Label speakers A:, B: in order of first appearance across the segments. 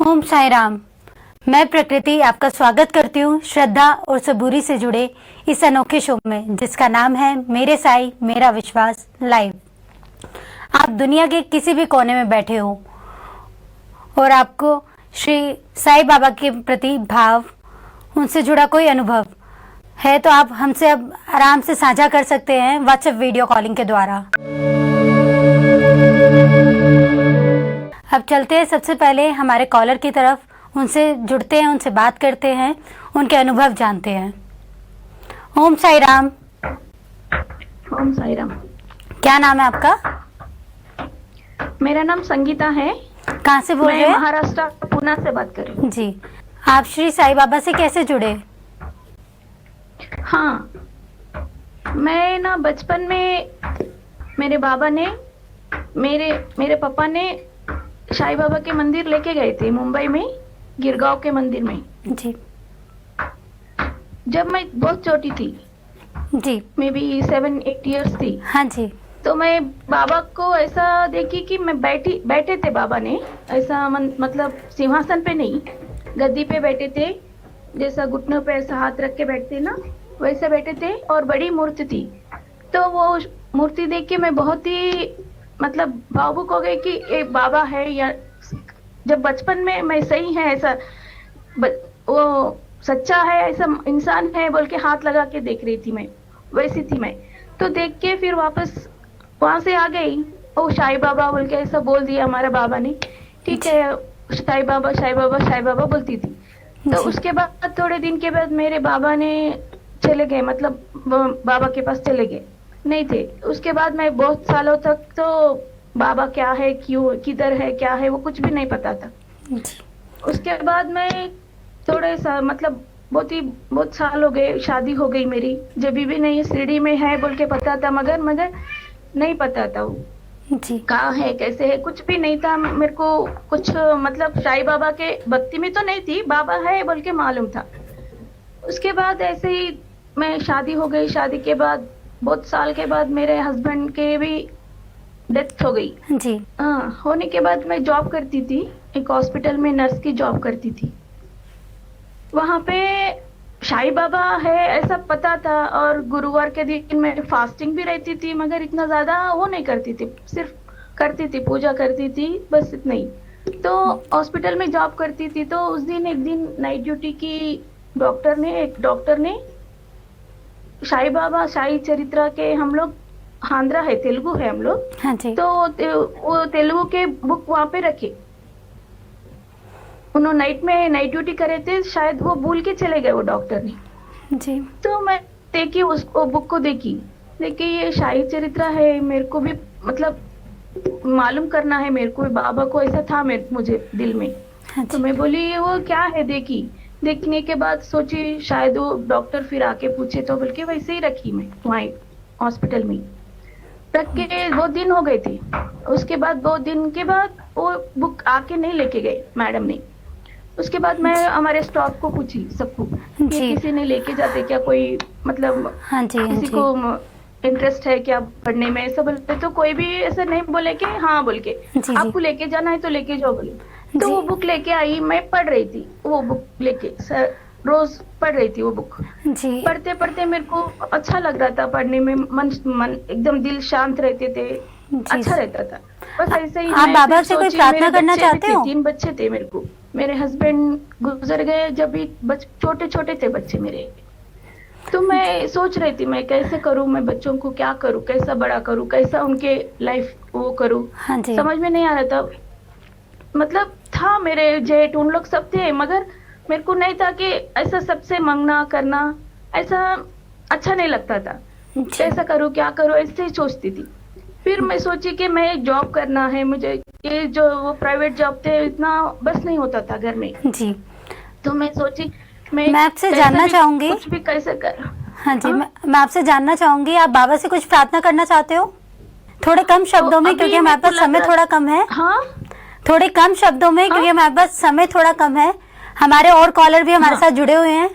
A: ओम साई राम। मैं प्रकृति आपका स्वागत करती हूँ श्रद्धा और सबूरी से जुड़े इस अनोखे शो में, जिसका नाम है मेरे साई मेरा विश्वास लाइव। आप दुनिया के किसी भी कोने में बैठे हो और आपको श्री साई बाबा के प्रति भाव, उनसे जुड़ा कोई अनुभव है, तो आप हमसे अब आराम से साझा कर सकते हैं व्हाट्सएप वीडियो कॉलिंग के द्वारा। अब चलते हैं सबसे पहले हमारे कॉलर की तरफ, उनसे जुड़ते हैं, उनसे बात करते हैं, उनके अनुभव जानते हैं। ओम साई राम।
B: ओम साई राम।
A: क्या नाम है आपका?
B: मेरा नाम संगीता है।
A: कहाँ से बोल रहे हैं?
B: मैं महाराष्ट्र पुणे से बात कर रही हूँ।
A: जी, आप श्री साई बाबा से कैसे जुड़े?
B: हाँ, मैं ना बचपन में मेरे बाबा ने मेरे पापा ने साई बाबा के मंदिर लेके गए थे मुंबई में, गिरगांव के मंदिर में।
A: जी
B: जब मैं बहुत छोटी थी,
A: जी,
B: मे बी 7-8 इयर्स थी,
A: हाँ जी,
B: तो मैं बाबा को ऐसा देखी कि मैं बैठे थे बाबा ने ऐसा मतलब सिंहासन पे नहीं, गद्दी पे बैठे थे, जैसा घुटनों पे ऐसा हाथ रख के बैठते ना, वैसे बैठे थे और बड़ी मूर्ति थी। तो वो मूर्ति देख के मैं बहुत ही मतलब भावुक हो गई कि एक बाबा है, या जब बचपन में मैं सही है ऐसा वो सच्चा है, ऐसा इंसान है बोल के हाथ लगा के देख रही थी मैं, वैसी थी मैं। तो देख के फिर वापस वहां से आ गई, ओ साई बाबा बोल के ऐसा बोल दिया हमारे बाबा ने, ठीक है साई बाबा साई बाबा साई बाबा बोलती थी। तो उसके बाद थोड़े दिन के बाद मेरे बाबा ने चले गए, मतलब बाबा के पास चले गए, नहीं थे। उसके बाद मैं बहुत सालों तक तो बाबा क्या है, क्यों, किधर है, क्या है, वो कुछ भी नहीं पता था। उसके बाद मैं थोड़े सा मतलब बहुत साल हो गए, शादी हो गई मेरी, जब भी नहीं शिरडी में है बोल के पता था, मगर नहीं पता था वो कहाँ है, कैसे है, कुछ भी नहीं था मेरे को। कुछ मतलब साई बाबा के भक्ति में तो नहीं थी, बाबा है बोल के मालूम था। उसके बाद ऐसे ही मैं शादी हो गई। शादी के बाद बहुत साल के बाद मेरे हस्बैंड के भी डेथ हो गई
A: जी।
B: हाँ, होने के बाद मैं जॉब करती थी, एक हॉस्पिटल में नर्स की जॉब करती थी। वहां पे साई बाबा है ऐसा पता था, और गुरुवार के दिन मैं फास्टिंग भी रहती थी, मगर इतना ज्यादा वो नहीं करती थी, सिर्फ करती थी, पूजा करती थी, बस इतना ही। तो हॉस्पिटल में जॉब करती थी, तो उस दिन एक दिन नाइट ड्यूटी की एक डॉक्टर ने साई बाबा साई चरित्रा के, हम लोग आंध्रा है, तेलुगु है हम लोग,
A: हाँ जी।
B: तो वो तेलुगु के बुक वहां पे रखे। उन्होंने नाइट में नाइट ड्यूटी करे थे, शायद वो भूल के चले गए वो डॉक्टर ने
A: जी।
B: तो मैं देखी उसको, बुक को देखी ये साई चरित्रा है, मेरे को भी मतलब मालूम करना है, मेरे को बाबा को ऐसा था मुझे दिल में।
A: हाँ
B: तो मैं बोली ये वो क्या है, देखने के बाद सोची शायद वो डॉक्टर फिर आके पूछे, तो बल्कि वैसे ही रखी मैं वहाँ हॉस्पिटल में रख के। 2 दिन हो गए थे। उसके बाद 2 दिन के बाद वो बुक आके नहीं लेके गए मैडम ने। उसके बाद मैं हमारे स्टाफ को पूछी, सबको, ये किसी ने लेके जाते क्या, कोई मतलब
A: हाँ जी,
B: किसी को इंटरेस्ट है क्या पढ़ने में, ऐसा बोलते, तो कोई भी ऐसा नहीं बोले कि हाँ बोल के आपको लेके जाना है तो लेके जाओ बोले। तो वो बुक लेके आई, मैं पढ़ रही थी वो बुक लेके, रोज पढ़ रही थी वो बुक। पढ़ते पढ़ते मेरे को अच्छा लग रहा था पढ़ने में, मन एकदम दिल शांत रहते थे, अच्छा रहता था। बस ऐसे ही।
A: आप बाबा से कोई प्रार्थना करना चाहते हो?
B: 3 बच्चे थे मेरे को, मेरे हस्बैंड गुजर गए जब भी छोटे थे बच्चे मेरे। तो मैं सोच रही थी मैं कैसे करूं, मैं बच्चों को क्या करूं, कैसा बड़ा करूं, कैसा उनके लाइफ वो करूं, समझ में नहीं आ रहा था। मतलब था मेरे जेठ, उन लोग सब थे, मगर मेरे को नहीं था कि ऐसा सबसे मांगना करना ऐसा अच्छा नहीं लगता था। कैसा करूं, क्या करूं, ऐसे ही सोचती थी। फिर मैं सोची कि मैं जॉब करना है मुझे, ये जो वो प्राइवेट जॉब थे इतना बस नहीं होता था घर में जी। तो मैं सोची मैं
A: आपसे जानना चाहूंगी
B: कुछ भी कैसे कर।
A: हाँ जी, मैं आपसे जानना चाहूंगी, आप बाबा से कुछ प्रार्थना करना चाहते हो? थोड़े कम शब्दों में, क्योंकि हमारे पास समय थोड़ा कम है।
B: हाँ,
A: थोड़े कम शब्दों में, क्योंकि हमारे पास समय थोड़ा कम है, हमारे और कॉलर भी हमारे साथ जुड़े हुए हैं।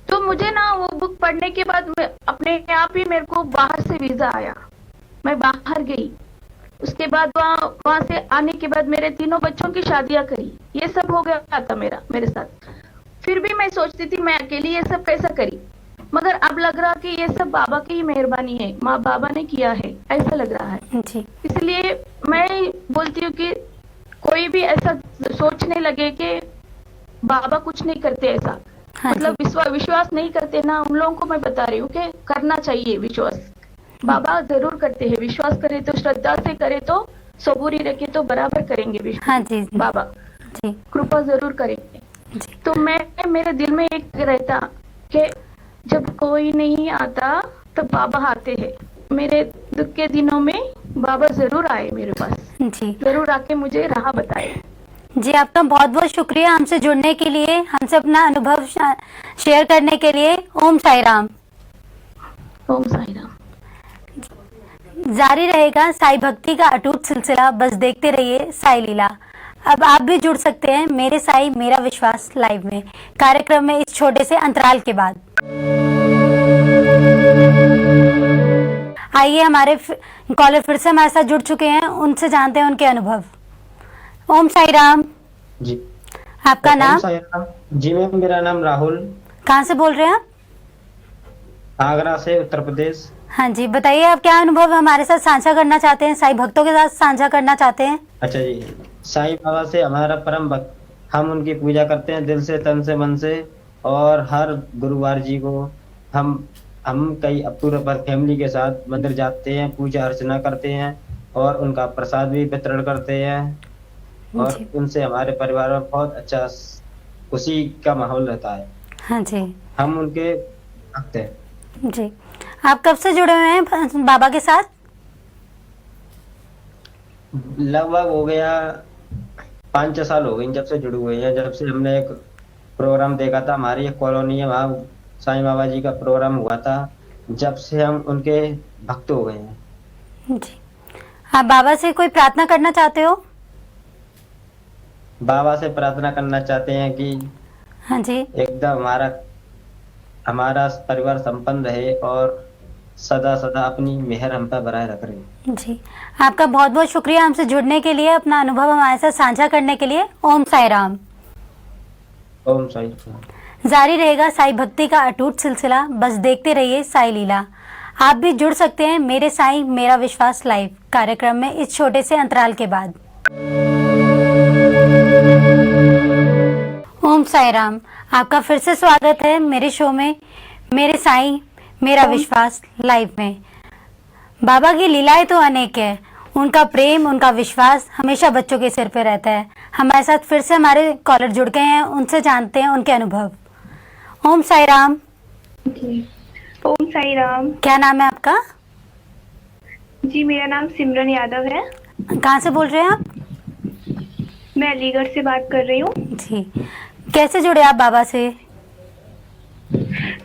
B: तो मुझे ना वो बुक पढ़ने के बाद अपने आप ही मेरे को बाहर से वीजा आया, मैं बाहर गई, उसके बाद वहां से आने के बाद मेरे तीनों बच्चों की शादियां करी, ये सब हो गया था मेरे साथ। फिर भी मैं सोचती थी मैं अकेली ये सब कैसा करी, मगर अब लग रहा कि ये सब बाबा की ही मेहरबानी है, माँ बाबा ने किया है, ऐसा लग रहा है।
A: जी
B: इसलिए मैं बोलती हूँ कि कोई भी ऐसा सोचने लगे कि बाबा कुछ नहीं करते ऐसा,
A: हाँ जी।
B: मतलब विश्वास नहीं करते ना, उन लोगों को मैं बता रही हूँ कि करना चाहिए विश्वास। बाबा जरूर करते हैं, विश्वास करे तो, श्रद्धा से करे तो, सबूरी रखे तो बराबर करेंगे विश्वास।
A: हाँ जी
B: बाबा
A: जी
B: कृपा जरूर करेंगे।
A: जी
B: तो मैं मेरे दिल में एक रहता कि जब कोई नहीं आता तो बाबा आते हैं, मेरे दुख के दिनों में बाबा जरूर आए मेरे पास,
A: जी
B: जरूर आके मुझे राह बताए।
A: जी। आपका बहुत बहुत शुक्रिया हमसे जुड़ने के लिए, हमसे अपना अनुभव शेयर करने के लिए। ओम साई राम।
B: ओम साई राम।
A: जारी रहेगा साई भक्ति का अटूट सिलसिला, बस देखते रहिए साई लीला। अब आप भी जुड़ सकते हैं मेरे साई मेरा विश्वास लाइव में, कार्यक्रम में इस छोटे से अंतराल के बाद। आइए हमारे कॉलर फिर से हमारे साथ जुड़ चुके हैं, उनसे जानते हैं उनके अनुभव। ओम साई राम।
C: जी
A: आपका
C: ओम
A: नाम?
C: साई राम। जी मैम, मेरा नाम राहुल,
A: कहाँ से बोल रहे हैं आप?
C: आगरा से, उत्तर प्रदेश।
A: हाँ जी, बताइए आप क्या अनुभव हमारे साथ साझा करना चाहते हैं, साई भक्तों के साथ साझा करना चाहते हैं?
C: अच्छा जी, साईं बाबा से हमारा परम भक्त, हम उनकी पूजा करते हैं दिल से, तन से, मन से। और हर गुरुवार जी को हम कई पूरे पर फैमिली के साथ मंदिर जाते हैं, पूजा अर्चना करते हैं और उनका प्रसाद भी वितरण करते हैं। और
A: जी
C: उनसे हमारे परिवार में बहुत अच्छा खुशी का माहौल रहता है।
A: हाँ जी
C: हम उनके भक्त हैं।
A: जी। आप कब से जुड़े हुए हैं बाबा के साथ?
C: लगभग हो गया 5-6 साल हो गए जब से जुड़े हुए हैं। जब से हमने एक प्रोग्राम देखा था, हमारी एक कॉलोनी है, वहाँ साईं बाबा जी का प्रोग्राम हुआ था, जब से हम उनके भक्त हो गए हैं।
A: जी। आप बाबा से कोई प्रार्थना करना चाहते हो?
C: बाबा से प्रार्थना करना चाहते हैं कि
A: हाँ जी
C: एकदम हमारा परिवार संपन्न रहे और सदा सदा अपनी मेहर हम पर बनाए रख रहे।
A: जी। आपका बहुत बहुत शुक्रिया हमसे जुड़ने के लिए, अपना अनुभव हमारे साथ साझा करने के लिए। ओम साई राम।
C: ओम साई राम।
A: जारी रहेगा साई भक्ति का अटूट सिलसिला, बस देखते रहिए साई लीला। आप भी जुड़ सकते हैं मेरे साई मेरा विश्वास लाइव, कार्यक्रम में इस छोटे से अंतराल के बाद। ओम साई राम। आपका फिर से स्वागत है मेरे शो में मेरे साई मेरा विश्वास लाइव में। बाबा की लीलाएं तो अनेक है, उनका प्रेम उनका विश्वास हमेशा बच्चों के सिर पे रहता है। हमारे साथ फिर से हमारे कॉलर जुड़ गए हैं, उनसे जानते हैं उनके अनुभव। ओम साई राम।
D: जी ओम साई राम।
A: क्या नाम है आपका?
D: जी मेरा नाम सिमरन यादव है।
A: कहाँ से बोल रहे हैं आप?
D: मैं अलीगढ़ से बात कर रही हूँ।
A: जी। कैसे जुड़े आप बाबा से?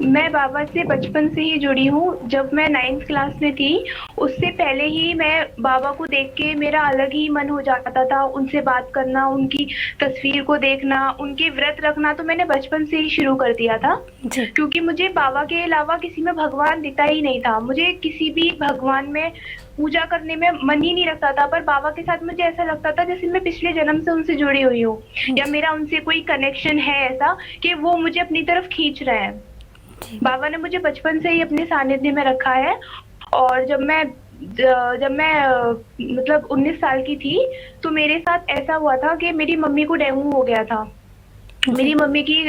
D: मैं बाबा से बचपन से ही जुड़ी हूँ। जब मैं 9th क्लास में थी उससे पहले ही मैं बाबा को देख के मेरा अलग ही मन हो जाता था, उनसे बात करना, उनकी तस्वीर को देखना, उनके व्रत रखना तो मैंने बचपन से ही शुरू कर दिया था।
A: जी
D: क्योंकि मुझे बाबा के अलावा किसी में भगवान दिखता ही नहीं था, मुझे किसी भी भगवान में पूजा करने में मन ही नहीं रखता था। पर बाबा के साथ मुझे ऐसा लगता था जैसे मैं पिछले जन्म से उनसे जुड़ी हुई हूँ, या मेरा उनसे कोई कनेक्शन है ऐसा कि वो मुझे अपनी तरफ खींच रहे हैं। बाबा ने मुझे बचपन से ही अपने सानिध्य में रखा है। और जब मैं मतलब 19 साल की थी तो मेरे साथ ऐसा हुआ था कि मेरी मम्मी को डेंगू हो गया था। मेरी मम्मी की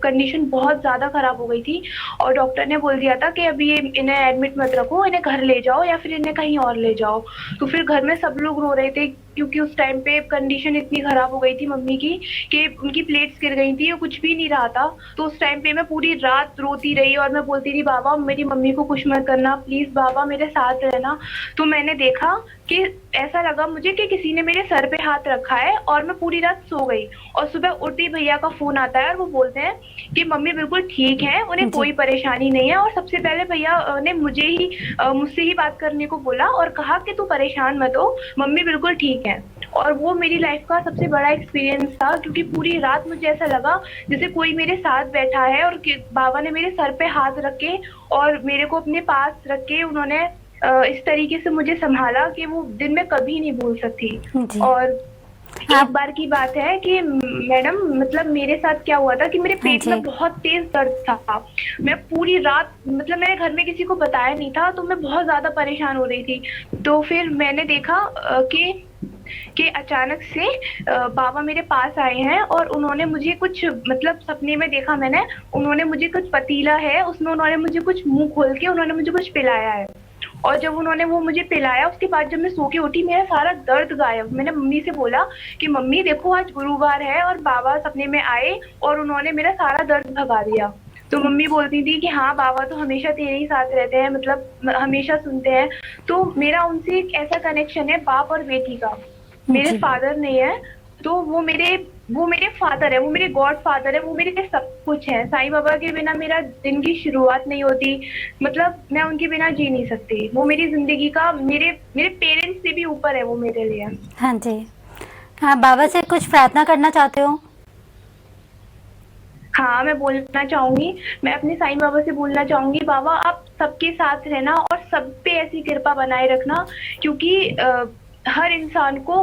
D: कंडीशन बहुत ज्यादा खराब हो गई थी और डॉक्टर ने बोल दिया था कि अभी इन्हें एडमिट मत रखो, इन्हें घर ले जाओ या फिर इन्हें कहीं और ले जाओ। तो फिर घर में सब लोग रो रहे थे क्योंकि उस टाइम पे कंडीशन इतनी खराब हो गई थी मम्मी की कि उनकी प्लेट्स गिर गई थी, कुछ भी नहीं रहा था। तो उस टाइम पे मैं पूरी रात रोती रही और मैं बोलती थी बाबा मेरी मम्मी को कुछ मत करना, प्लीज बाबा मेरे साथ रहना। तो मैंने देखा कि ऐसा लगा मुझे कि किसी ने मेरे सर पे हाथ रखा है और मैं पूरी रात सो गई। और सुबह उठते ही भैया का फोन आता है और वो बोलते हैं कि मम्मी बिल्कुल ठीक है, उन्हें कोई परेशानी नहीं है। और सबसे पहले भैया ने मुझसे ही बात करने को बोला और कहा कि तू परेशान मत हो, मम्मी बिल्कुल ठीक है। और वो मेरी लाइफ का सबसे बड़ा एक्सपीरियंस था क्योंकि पूरी रात मुझे ऐसा लगा जैसे कोई मेरे साथ बैठा है और बाबा ने मेरे सर पे हाथ रख के और मेरे को अपने पास रख के उन्होंने इस तरीके से मुझे संभाला कि वो दिन मैं कभी नहीं भूल सकती।
A: जी।
D: और एक बार की बात है कि मैडम मतलब मेरे साथ क्या हुआ था कि मेरे पेट में बहुत तेज दर्द था। मैं पूरी रात मतलब मैंने घर में किसी को बताया नहीं था, तो मैं बहुत ज्यादा परेशान हो रही थी। तो फिर मैंने देखा कि अचानक से बाबा मेरे पास आए हैं और उन्होंने मुझे कुछ मतलब सपने में देखा मैंने, उन्होंने मुझे कुछ पतीला है उसमें उन्होंने मुझे कुछ मुंह खोल के उन्होंने मुझे कुछ पिलाया है। और जब उन्होंने वो मुझे पिलाया उसके बाद जब मैं सो के उठी मेरा सारा दर्द गायब। मैंने मम्मी से बोला कि मम्मी देखो आज गुरुवार है और बाबा सपने में आए और उन्होंने मेरा सारा दर्द भगा दिया। तो मम्मी बोलती थी कि हाँ बाबा तो हमेशा तेरे ही साथ रहते हैं, मतलब हमेशा सुनते हैं। तो मेरा उनसे एक ऐसा कनेक्शन है बाप और बेटी का। मेरे फादर नहीं है तो वो मेरे फादर है, वो मेरे गॉड फादर है, वो मेरे सब कुछ है। साईं बाबा के बिना मेरा दिन की शुरुआत नहीं होती, मतलब मैं उनके बिना जी नहीं सकती। वो मेरी जिंदगी का मेरे पेरेंट्स से भी ऊपर है वो मेरे लिए।
A: हाँ जी। हाँ, बाबा से कुछ प्रार्थना करना चाहते हो?
D: हाँ मैं बोलना चाहूंगी, मैं अपने साईं बाबा से बोलना चाहूंगी बाबा आप सबके साथ रहना और सब पे ऐसी कृपा बनाए रखना, क्योंकि हर इंसान को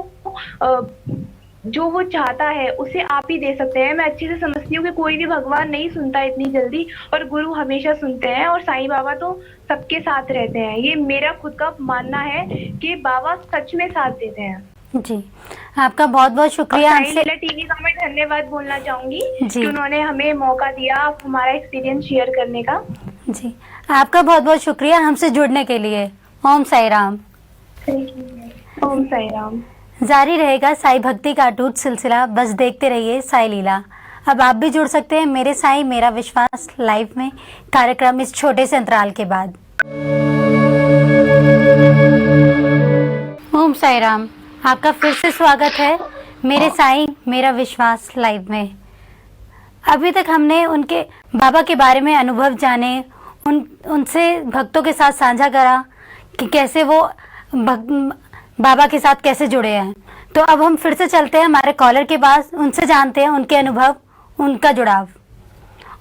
D: जो वो चाहता है उसे आप ही दे सकते हैं। मैं अच्छे से समझती हूँ कि कोई भी भगवान नहीं सुनता इतनी जल्दी और गुरु हमेशा सुनते हैं और साईं बाबा तो सबके साथ रहते हैं। ये मेरा खुद का मानना है कि बाबा सच में साथ देते हैं।
A: जी, आपका बहुत बहुत शुक्रिया।
D: साईं लीला टीवी का मैं धन्यवाद बोलना चाहूंगी कि उन्होंने हमें मौका दिया हमारा एक्सपीरियंस शेयर करने का।
A: जी, आपका बहुत बहुत शुक्रिया हमसे जुड़ने के लिए। ओम साई राम।
D: ओम साई राम।
A: जारी रहेगा साई भक्ति का अटूट सिलसिला, बस देखते रहिए साई लीला। अब आप भी जुड़ सकते हैं मेरे साई मेरा विश्वास लाइव में, कार्यक्रम इस छोटे से अंतराल के बाद। ओम साई राम, आपका फिर से स्वागत है मेरे साई मेरा विश्वास लाइव में। अभी तक हमने उनके बाबा के बारे में अनुभव जाने, उनसे भक्तों के साथ साझा करा कि कैसे वो बाबा के साथ कैसे जुड़े हैं। तो अब हम फिर से चलते हैं हमारे कॉलर के पास, उनसे जानते हैं उनके अनुभव, उनका जुड़ाव।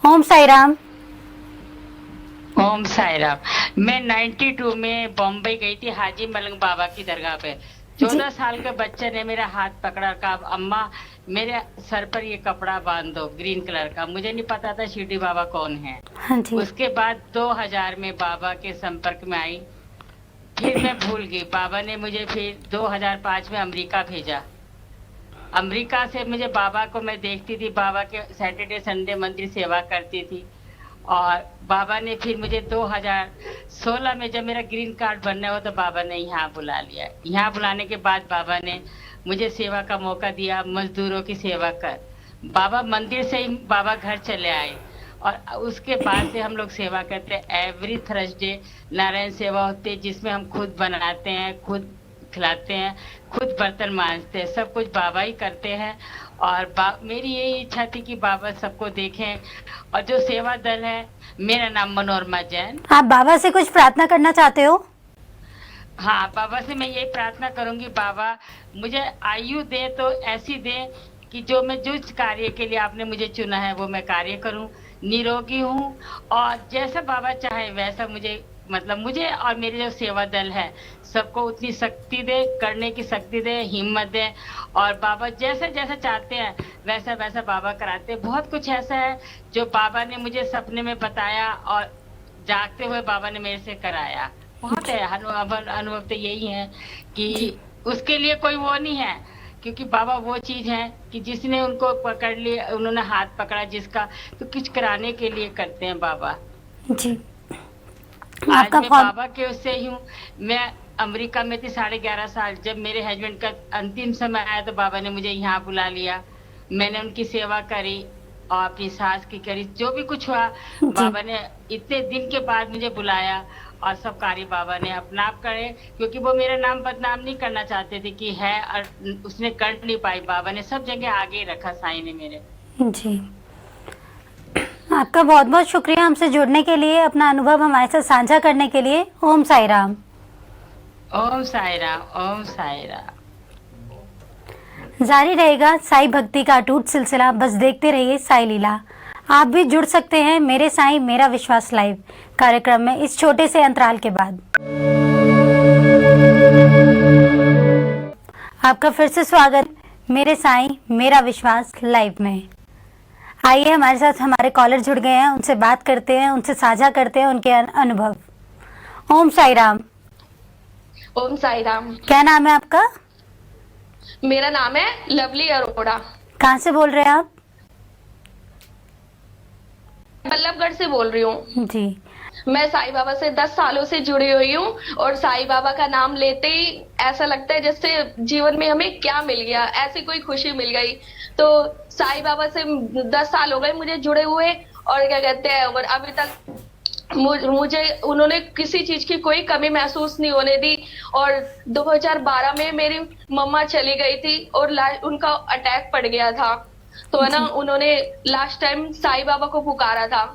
A: ओम साई राम।
E: ओम साई राम। मैं 92 में बॉम्बे गई थी हाजी मलंग बाबा की दरगाह पे। 14 साल के बच्चे ने मेरा हाथ पकड़ा, कहा अम्मा मेरे सर पर ये कपड़ा बांध दो ग्रीन कलर का। मुझे नहीं पता था शिरडी बाबा कौन है।
A: हाँ जी।
E: उसके बाद 2000 में बाबा के संपर्क में आई, फिर मैं भूल गई। बाबा ने मुझे फिर 2005 में अमेरिका भेजा। अमेरिका से मुझे बाबा को मैं देखती थी, बाबा के सैटरडे संडे मंदिर सेवा करती थी। और बाबा ने फिर मुझे 2016 में जब मेरा ग्रीन कार्ड बनना हो तो बाबा ने यहाँ बुला लिया। यहाँ बुलाने के बाद बाबा ने मुझे सेवा का मौका दिया, मजदूरों की सेवा कर। बाबा मंदिर से ही बाबा घर चले आए और उसके बाद से हम लोग सेवा करते हैं। एवरी थर्सडे नारायण सेवा होती है जिसमें हम खुद बनाते हैं, खुद खिलाते हैं, खुद बर्तन मांजते हैं, सब कुछ बाबा ही करते हैं। और मेरी यही इच्छा थी कि बाबा सबको देखें। और जो सेवा दल है, मेरा नाम मनोरमा जैन।
A: आप बाबा से कुछ प्रार्थना करना चाहते हो?
E: हाँ, बाबा से मैं यही प्रार्थना करूंगी, बाबा मुझे आयु दे तो ऐसी दे कि जो मैं जिस कार्य के लिए आपने मुझे चुना है वो मैं कार्य करूं, निरोगी हूं और जैसा बाबा चाहे वैसा मुझे और मेरे जो सेवा दल है सबको उतनी शक्ति दे, करने की शक्ति दे, हिम्मत दे। और बाबा जैसा जैसा चाहते हैं वैसा वैसा बाबा कराते हैं। बहुत कुछ ऐसा है जो बाबा ने मुझे सपने में बताया और जागते हुए बाबा ने मेरे से कराया। बहुत है अनुभव तो यही है कि उसके लिए कोई वो नहीं है, क्योंकि बाबा वो चीज है कि जिसने उनको पकड़ लिया, उन्होंने हाथ पकड़ा जिसका, तो कुछ कराने के लिए करते हैं बाबा
A: जी।
E: आज मैं बाबा के उससे ही हूँ। मैं अमेरिका में थी 11.5 साल। जब मेरे हस्बैंड का अंतिम समय आया तो बाबा ने मुझे यहाँ बुला लिया। मैंने उनकी सेवा करी और अपनी सास की करी। जो भी कुछ हुआ बाबा ने इतने दिन के बाद मुझे बुलाया और सब कार्य बाबा ने अपना आप करे, क्योंकि वो मेरा नाम बदनाम नहीं करना चाहते थे कि है और उसने कर नहीं पाई। बाबा ने सब जगह आगे रखा साईं ने मेरे।
A: जी, आपका बहुत बहुत शुक्रिया हमसे जुड़ने के लिए, अपना अनुभव हमारे साथ साझा करने के लिए। ओम साई राम।
E: ओम साई राम। ओम साई राम।
A: जारी रहेगा साई भक्ति का अटूट सिलसिला, बस देखते रहिए साई लीला। आप भी जुड़ सकते हैं मेरे साई मेरा विश्वास लाइव कार्यक्रम में इस छोटे से अंतराल के बाद। आपका फिर से स्वागत मेरे साईं मेरा विश्वास लाइव में। आइए हमारे साथ हमारे कॉलर जुड़ गए हैं, उनसे बात करते हैं, उनसे साझा करते हैं उनके अनुभव। ओम साई राम।
F: ओम साई राम।
A: क्या नाम है आपका?
F: मेरा नाम है लवली अरोड़ा।
A: कहाँ से बोल रहे हैं आप?
F: बल्लभगढ़ से बोल रही हूँ
A: जी।
F: मैं साईं बाबा से 10 सालों से जुड़ी हुई हूँ और साईं बाबा का नाम लेते ही ऐसा लगता है जैसे जीवन में हमें क्या मिल गया, ऐसी कोई खुशी मिल गई। तो साईं बाबा से 10 साल हो गए मुझे जुड़े हुए और क्या कहते हैं, और अभी तक मुझे उन्होंने किसी चीज की कोई कमी महसूस नहीं होने दी। और 2012 में मेरी मम्मा चली गई थी और उनका अटैक पड़ गया था। तो है ना, उन्होंने लास्ट टाइम साईं बाबा को पुकारा था।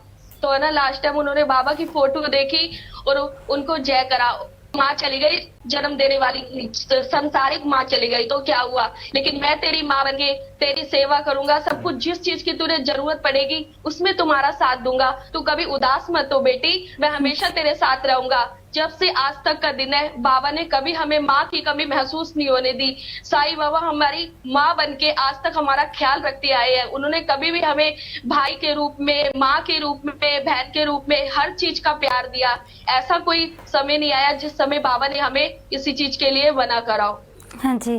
F: तो है ना, लास्ट टाइम उन्होंने बाबा की फोटो देखी और उनको जय करा। माँ चली गई, जन्म देने वाली संसारिक माँ चली गई तो क्या हुआ, लेकिन मैं तेरी माँ बन के तेरी सेवा करूंगा। सब कुछ जिस चीज की तुझे जरूरत पड़ेगी उसमें तुम्हारा साथ दूंगा। तू कभी उदास मत हो बेटी, मैं हमेशा तेरे साथ रहूंगा। जब से आज तक का दिन है, बाबा ने कभी हमें माँ की कमी महसूस नहीं होने दी। साईं बाबा हमारी माँ बन के आज तक हमारा ख्याल रखते आए हैं। उन्होंने कभी भी हमें भाई के रूप में, माँ के रूप में, बहन के रूप में हर चीज का प्यार दिया। ऐसा कोई समय नहीं आया जिस समय बाबा ने हमें किसी चीज के लिए मना करा हो।
A: हाँ जी।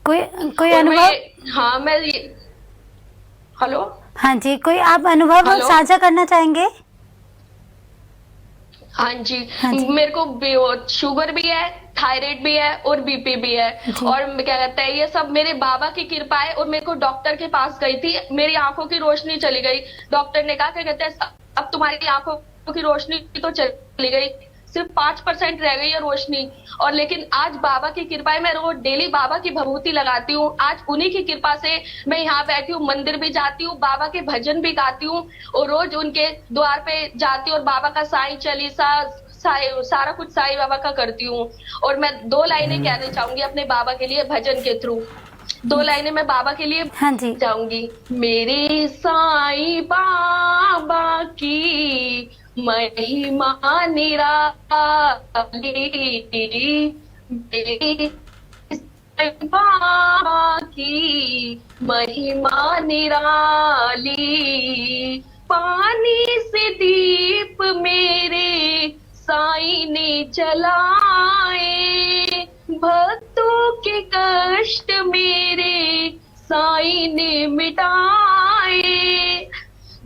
A: कोई अनुभव?
F: हाँ मैं हेलो।
A: हाँ जी, कोई आप अनुभव साझा करना चाहेंगे?
F: हाँ जी, मेरे को शुगर भी है, थायराइड भी है और बीपी भी है। और क्या कहते हैं, ये सब मेरे बाबा की कृपा है। और मेरे को डॉक्टर के पास गई थी, मेरी आंखों की रोशनी चली गई। डॉक्टर ने कहा क्या कहते हैं, अब तुम्हारी आंखों की रोशनी तो चली गई, सिर्फ 5% रह गई है रोशनी। और लेकिन आज बाबा की कृपा है, मैं रोज डेली बाबा की भभूति लगाती हूँ। आज उन्हीं की कृपा से मैं यहाँ बैठी हूँ, मंदिर भी जाती हूँ, बाबा के भजन भी गाती हूँ और रोज उनके द्वार पे जाती हूँ और बाबा का साईं चालीसा सारा कुछ साईं बाबा का करती हूँ। और मैं 2 लाइनें कहना चाहूंगी अपने बाबा के लिए भजन के थ्रू। 2 लाइनें मैं बाबा के लिए चाहूंगी। मेरे साईं बाबा की महिमा निराली, मेरे साईं बाबा की महिमा निराली। पानी से दीप मेरे साईं ने जलाए, भक्तों के कष्ट मेरे साईं ने मिटाए।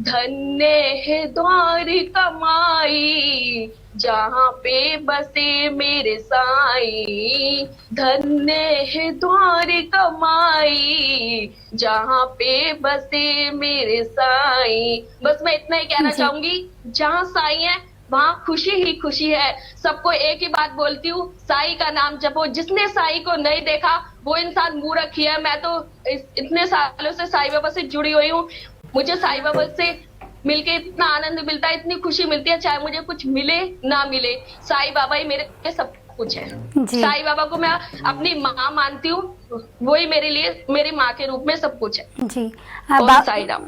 F: धन्य है द्वारिका माई जहाँ पे बसे मेरे साईं, धन्य है द्वारिका माई जहाँ पे बसे मेरे साईं। बस मैं इतना ही कहना चाहूंगी, जहाँ साईं है वहाँ खुशी ही खुशी है। सबको एक ही बात बोलती हूँ, साईं का नाम जपो। जिसने साईं को नहीं देखा वो इंसान मूर्ख ही है। मैं तो इतने सालों से साईं बाबा से जुड़ी हुई हूँ, मुझे साईं बाबा से मिलके इतना आनंद मिलता है, इतनी खुशी मिलती है, चाहे मुझे कुछ मिले ना मिले, साईं बाबा ही मेरे सब कुछ है। साईं बाबा को मैं अपनी माँ मानती हूँ, वही मेरे लिए मेरी माँ के रूप में सब कुछ है जी। ओम साई राम।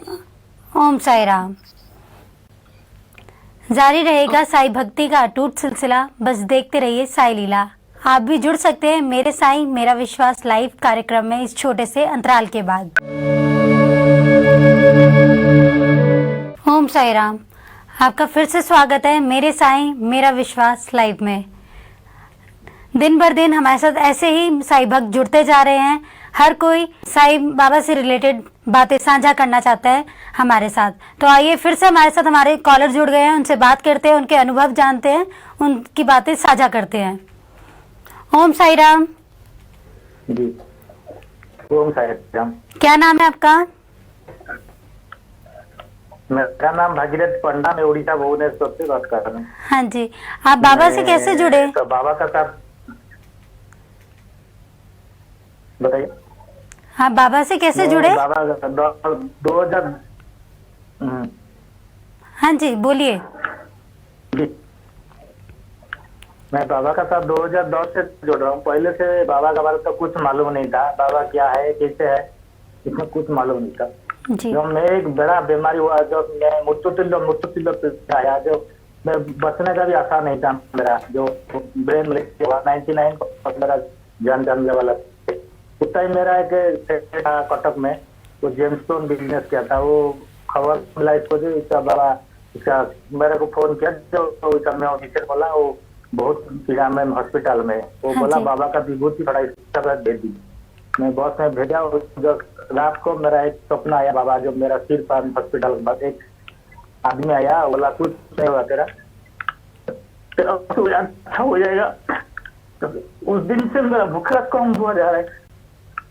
A: ओम साई राम। जारी रहेगा साईं भक्ति का अटूट सिलसिला, बस देखते रहिए साईं लीला। आप भी जुड़ सकते हैं मेरे साईं मेरा विश्वास लाइव कार्यक्रम में इस छोटे से अंतराल के बाद। ओम साई राम। आपका फिर से स्वागत है मेरे साईं मेरा विश्वास लाइव में। दिन भर दिन हमारे साथ ऐसे ही साईं भक्त जुड़ते जा रहे हैं। हर कोई साईं बाबा से रिलेटेड बातें साझा करना चाहता है हमारे साथ। तो आइए फिर से हमारे साथ हमारे कॉलर जुड़ गए हैं, उनसे बात करते हैं, उनके अनुभव जानते हैं, उनकी बातें साझा करते हैं। ओम साई राम
G: जी। ओम साई राम।
A: क्या नाम है आपका?
G: मेरा नाम भागीरथ पंडा, मैं उड़ीसा भुवनेश्वर से बात कर रहा हूँ।
A: हाँ जी। आप बाबा से कैसे जुड़े?
G: तो बाबा का साथ बताइए।
A: हाँ, बाबा से कैसे जुड़े?
G: बाबा 2000।
A: हाँ जी, बोलिए।
G: मैं बाबा का साथ 2010 से जुड़ रहा हूँ। पहले से बाबा का बारे में तो कुछ मालूम नहीं था, बाबा क्या है कैसे है इसमें कुछ मालूम नहीं था। जब मैं एक बड़ा बीमारी हुआ, जब मैं मृत्युतुल्य पे आया, जो मैं बचने का भी आशा नहीं था मेरा, जो ब्रेन हुआ 99 मेरा जान जाने वाला। उस टाइम मेरा एक सेठ था कटक में, वो जेमस्टोन बिजनेस किया था। वो खबर मिला इसको जो इसका बाबा, इसका मेरे को फोन किया जो इसका मैं ऑफिसर बोला, वो बहुत पीड़ा में हॉस्पिटल में। वो
A: हाँ
G: बोला
A: जी।
G: बाबा का विभूति थोड़ा इसका भेज दी। मैं बॉस में भेजा और जो रात को मेरा एक सपना आया, बाबा जो मेरा सिर पर हॉस्पिटल के बाद एक आदमी आया, बोला कुछ नहीं हुआ तेरा तो अच्छा हो जाएगा। तो उस दिन से मेरा भूखा कम हुआ जा रहा है।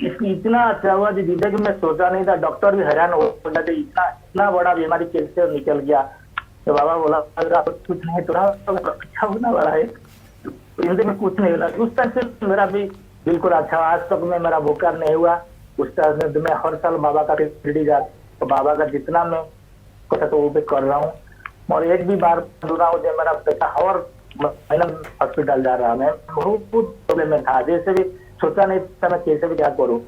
G: इसकी इतना अच्छा हुआ जी, जिंदगी में सोचा नहीं था। डॉक्टर भी हैरान हो जाते, इतना बड़ा बीमारी कैसे निकल गया। तो बाबा बोला कुछ नहीं, थोड़ा अच्छा होना वाला है, जिंदगी में कुछ नहीं होना। उस टाइम से मेरा भी बिल्कुल अच्छा, आज तक में मेरा भूखा नहीं हुआ। उस टाइम में मैं हर साल बाबा का शिरडी जाता, तो बाबा का जितना मैं तो वो भी कर रहा हूँ। और एक भी बार सुना हो जो मेरा बेटा और महीना हॉस्पिटल जा रहा, मैं बहुत प्रॉब्लम में था, जैसे भी सोचा नहीं था मैं कैसे भी क्या करूँ।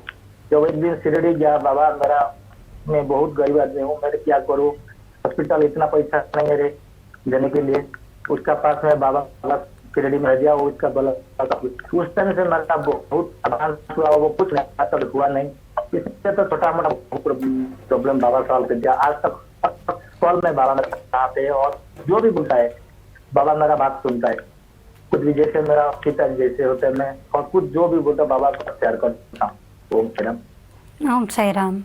G: जब एक दिन शिरडी गया, बाबा मेरा, मैं बहुत गरीब आदमी हूँ, मैं क्या करूँ, हॉस्पिटल इतना पैसा नहीं है रे देने के लिए। उसका पास में बाबा शिरडी में गया, वो उसका बोला उस टाइम से मेरा बहुत एडवांस हुआ, वो कुछ नहीं तक हुआ नहीं। इससे तो छोटा मोटा प्रॉब्लम बाबा सॉल्व कर दिया। आज तक कॉल में बाबा मेरे साथ है, और जो भी बोलता है बाबा मेरा बात सुनता है। कुछ भी जैसे मेरा पिता जैसे होते हैं, मैं और कुछ जो भी बोलता बाबा को शेयर करता हूँ। ओम साई राम।
A: ओम साई राम।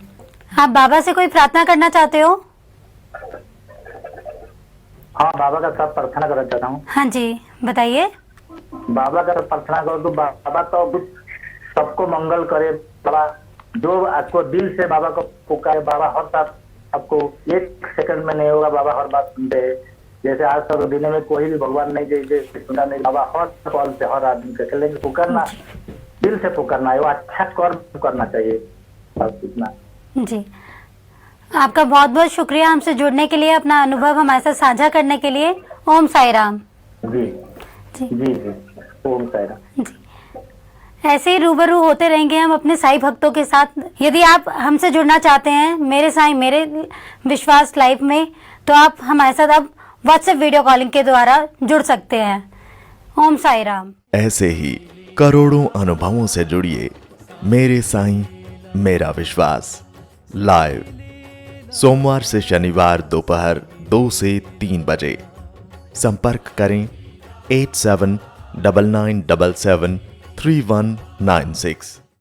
A: आप बाबा से कोई प्रार्थना करना चाहते हो?
G: हाँ, बाबा का साथ प्रार्थना करना चाहता हूँ।
A: हाँ जी, बताइए।
G: बाबा का प्रार्थना करो तो बाबा तो कुछ सबको मंगल करे। बाबा जो आपको दिल से बाबा को पुकारे, बाबा हर साथ आपको एक सेकंड में नहीं होगा, बाबा हर बात सुनते हैं। जैसे आज तक दुनिया में कोई भी भगवान नहीं जैसे सुना नहीं, बाबा हर कॉल से हर आदमी के, लेकिन पुकारना दिल से पुकारना है, वो अच्छा कर्म करना चाहिए, बस इतना।
A: जी, आपका बहुत बहुत शुक्रिया हमसे जुड़ने के लिए, अपना अनुभव हमारे साथ साझा करने के लिए। ओम साई राम।
G: जी
A: जी
G: जी जी, ओम साई राम।
A: जी, ऐसे ही रूबरू होते रहेंगे हम अपने साईं भक्तों के साथ। यदि आप हमसे जुड़ना चाहते हैं मेरे साईं मेरे विश्वास लाइव में, तो आप हमारे साथ अब व्हाट्सएप वीडियो कॉलिंग के द्वारा जुड़ सकते हैं। ओम साई राम।
H: ऐसे ही करोड़ों अनुभवों से जुड़िए मेरे साईं मेरा विश्वास लाइव, सोमवार से शनिवार दोपहर 2 से 3 बजे। संपर्क करें 8799773196।